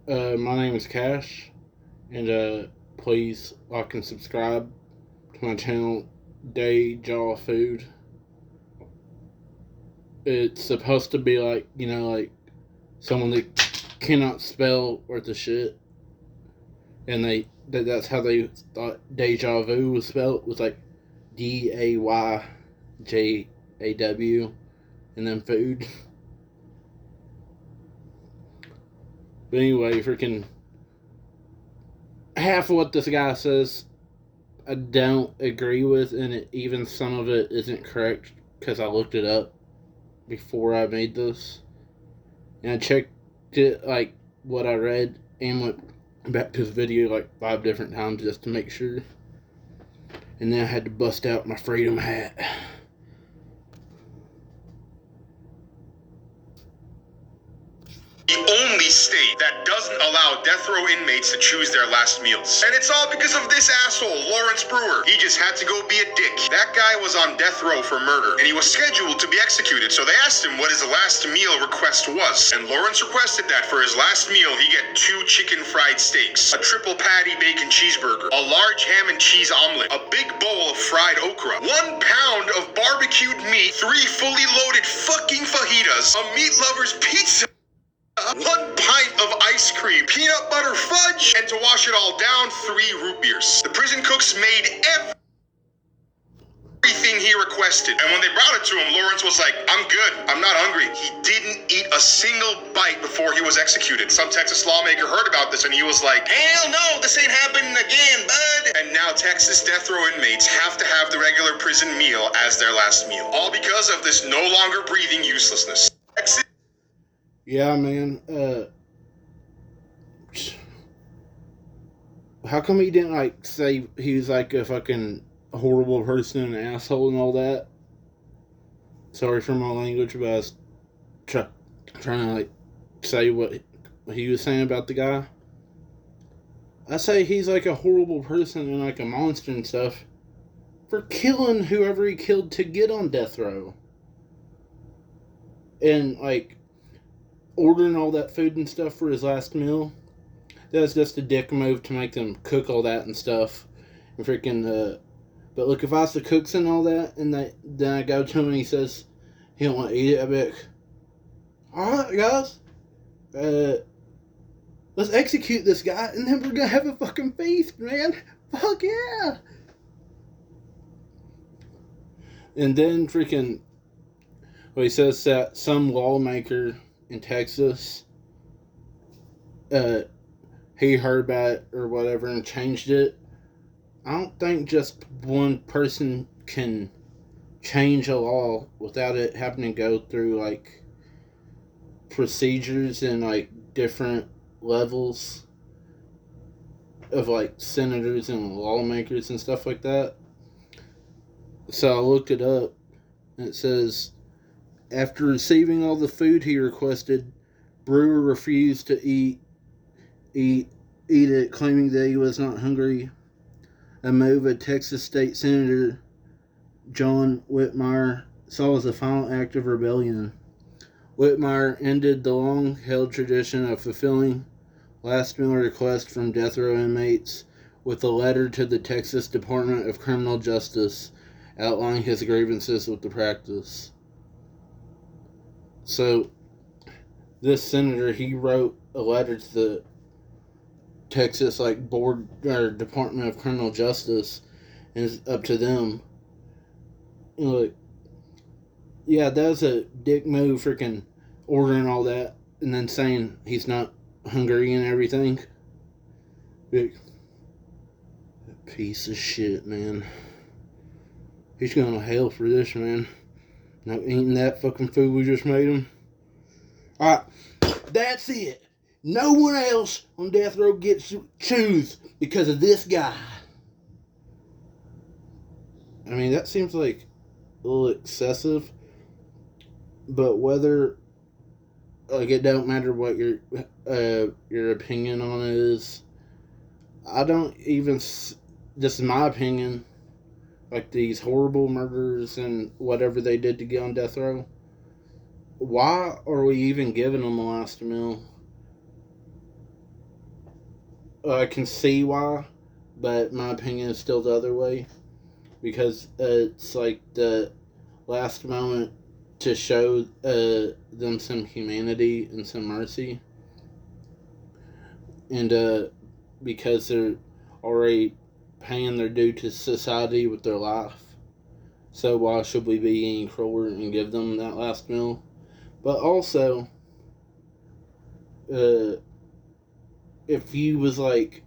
My name is Cash, and please like and subscribe to my channel, Day Jaw Food. It's supposed to be like, like someone that cannot spell worth of shit, and that's how they thought deja vu was spelled, was like DAYJAW, and then food. But anyway, freaking half of what this guy says I don't agree with, and even some of it isn't correct because I looked it up before I made this, and I checked it, like what I read, and went back to his video like 5 different times just to make sure. And then I had to bust out my freedom hat. The only state that doesn't allow death row inmates to choose their last meals. And it's all because of this asshole, Lawrence Brewer. He just had to go be a dick. That guy was on death row for murder, and he was scheduled to be executed, so they asked him what his last meal request was. And Lawrence requested that for his last meal, he get 2 chicken fried steaks, a triple patty bacon cheeseburger, a large ham and cheese omelet, a big bowl of fried okra, 1 pound of barbecued meat, 3 fully loaded fucking fajitas, a meat lover's pizza, 1 pint of ice cream, peanut butter fudge, and to wash it all down, 3 root beers. The prison cooks made everything he requested, and when they brought it to him, Lawrence was like, "I'm good, I'm not hungry." He didn't eat a single bite before he was executed. Some Texas lawmaker heard about this and he was like, "Hell no, this ain't happening again, bud." And now Texas death row inmates have to have the regular prison meal as their last meal, all because of this no longer breathing uselessness. Texas. Yeah, man. How come he didn't like say he was like a fucking horrible person and an asshole and all that? Sorry for my language, but I was trying to like say what he was saying about the guy. I say he's like a horrible person and like a monster and stuff for killing whoever he killed to get on death row. And like ordering all that food and stuff for his last meal. That's just a dick move to make them cook all that and stuff. And freaking, but look, if I was the cooks and all that, and then I go to him and he says he don't want to eat it, I'd be like, alright guys, let's execute this guy, and then we're gonna have a fucking feast, man. Fuck yeah. And then freaking, well, he says that some lawmaker in Texas, he heard about it or whatever and changed it. I don't think just one person can change a law without it having to go through like procedures and like different levels of like senators and lawmakers and stuff like that. So I looked it up, and it says, after receiving all the food he requested, Brewer refused to eat it, claiming that he was not hungry. A move of Texas State Senator John Whitmire saw as a final act of rebellion. Whitmire ended the long-held tradition of fulfilling last meal requests from death row inmates with a letter to the Texas Department of Criminal Justice outlining his grievances with the practice. So, this senator, he wrote a letter to the Texas board or Department of Criminal Justice, and it's up to them. Yeah, that was a dick move, freaking ordering all that and then saying he's not hungry and everything. Big piece of shit, man. He's going to hell for this, man. Not eating that fucking food we just made him. Alright, that's it. No one else on death row gets to choose because of this guy. I mean, that seems like a little excessive. But whether, it don't matter what your opinion on it is. I don't even, this is my opinion, like these horrible murders and whatever they did to get on death row, why are we even giving them the last meal? I can see why, but my opinion is still the other way, because it's like the last moment to show them some humanity and some mercy, and because they're already paying their due to society with their life. So why should we be any crueler and give them that last meal? But also, if you was like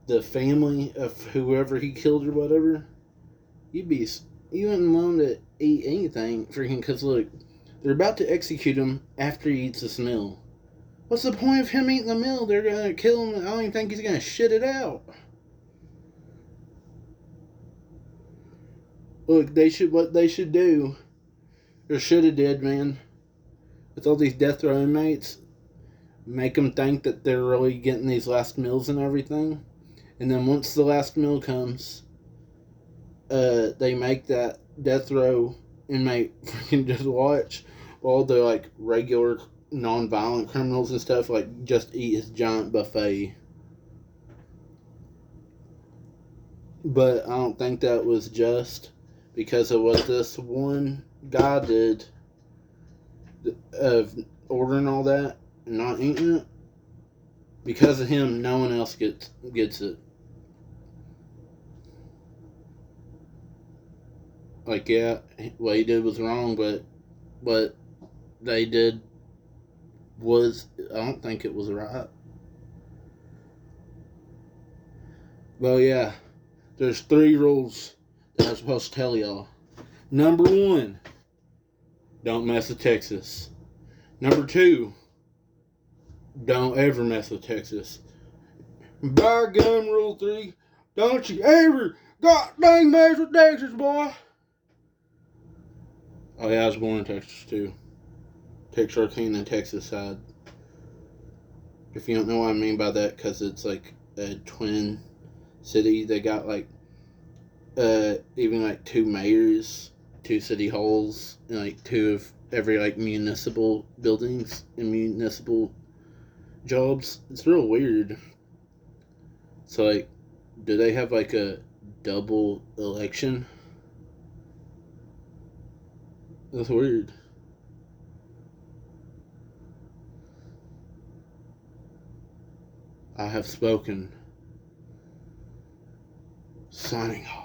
the family of whoever he killed or whatever, you wouldn't want to eat anything freaking, because look, they're about to execute him after he eats this meal. What's the point of him eating the meal? They're gonna kill him. I don't even think he's gonna shit it out. Look, what they should do, or should have did, man, with all these death row inmates, make them think that they're really getting these last meals and everything, and then once the last meal comes, they make that death row inmate freaking just watch all the like regular non-violent criminals and stuff like just eat his giant buffet. But I don't think that was just because of what this one guy did of ordering all that and not eating it. Because of him, no one else gets it. Like, yeah, what he did was wrong, but what they did was, I don't think it was right. Well, yeah, there's 3 rules that I'm supposed to tell y'all. Number 1, don't mess with Texas. Number 2, don't ever mess with Texas. By gun rule 3, don't you ever goddamn mess with Texas, boy. Oh yeah, I was born in Texas too. Texarkana, Texas side. If you don't know what I mean by that, because it's like a twin city. They got like even like 2 mayors, 2 city halls, and like 2 of every like municipal buildings and municipal jobs. It's real weird. So like, do they have like a double election? That's weird. I have spoken. Signing off.